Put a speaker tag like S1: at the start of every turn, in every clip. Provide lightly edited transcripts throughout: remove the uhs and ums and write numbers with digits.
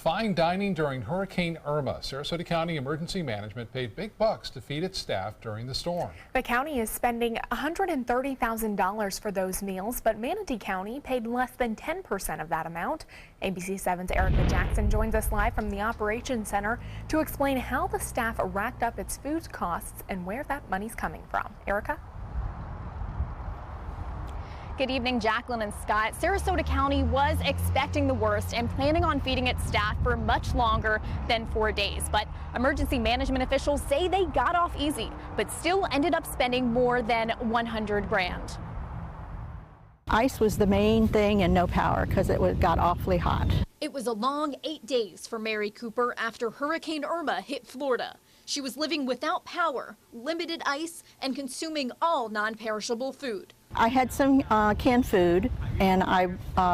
S1: Fine dining during Hurricane Irma. Sarasota County Emergency Management paid big bucks to feed its staff during the storm.
S2: The county is spending $130,000 for those meals, but Manatee County paid less than 10% of that amount. ABC 7's Erica Jackson joins us live from the Operations Center to explain how the staff racked up its food costs and where that money's coming from. Erica?
S3: Good evening, Jacqueline and Scott. Sarasota County was expecting the worst and planning on feeding its staff for much longer than 4 days. But emergency management officials say they got off easy, but still ended up spending more than $100 grand.
S4: Ice was the main thing and no power because got awfully hot.
S3: It was a long 8 days for Mary Cooper after Hurricane Irma hit Florida. She was living without power, limited ice, and consuming all non-perishable food.
S4: I had some canned food, and I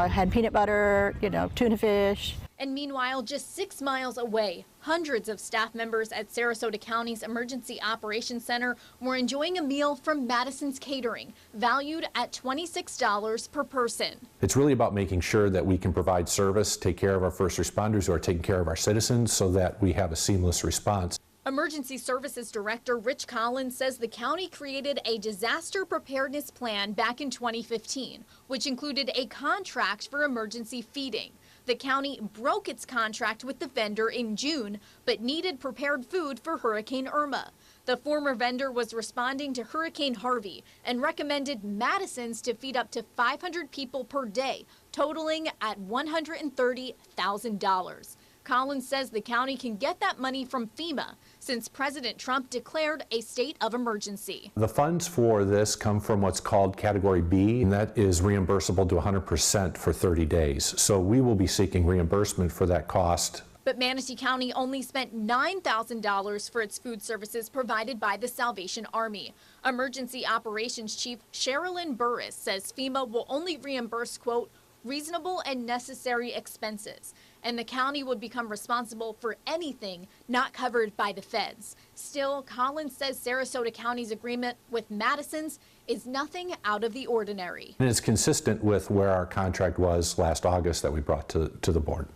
S4: had peanut butter, tuna fish.
S3: And meanwhile, just 6 miles away, hundreds of staff members at Sarasota County's Emergency Operations Center were enjoying a meal from Madison's Catering, valued at $26 per person.
S5: It's really about making sure that we can provide service, take care of our first responders who are taking care of our citizens so that we have a seamless response.
S3: Emergency Services Director Rich Collins says the county created a disaster preparedness plan back in 2015, which included a contract for emergency feeding. The county broke its contract with the vendor in June, but needed prepared food for Hurricane Irma. The former vendor was responding to Hurricane Harvey and recommended Madison's to feed up to 500 people per day, totaling at $130,000. Collins says the county can get that money from FEMA since President Trump declared a state of emergency.
S5: The funds for this come from what's called Category B, and that is reimbursable to 100% for 30 days. So we will be seeking reimbursement for that cost.
S3: But Manatee County only spent $9,000 for its food services provided by the Salvation Army. Emergency Operations Chief Sherilyn Burris says FEMA will only reimburse, quote, reasonable and necessary expenses, and the county would become responsible for anything not covered by the feds. Still, Collins says Sarasota County's agreement with Madison's is nothing out of the ordinary.
S5: And it's consistent with where our contract was last August that we brought to the board.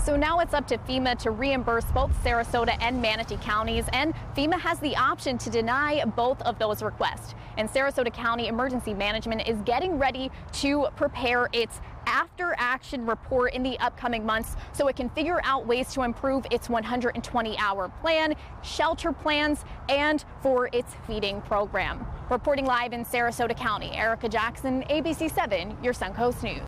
S3: So now it's up to FEMA to reimburse both Sarasota and Manatee counties, and FEMA has the option to deny both of those requests. And Sarasota County Emergency Management is getting ready to prepare its after-action report in the upcoming months so it can figure out ways to improve its 120-hour plan, shelter plans, and for its feeding program. Reporting live in Sarasota County, Erica Jackson, ABC 7, your Suncoast News.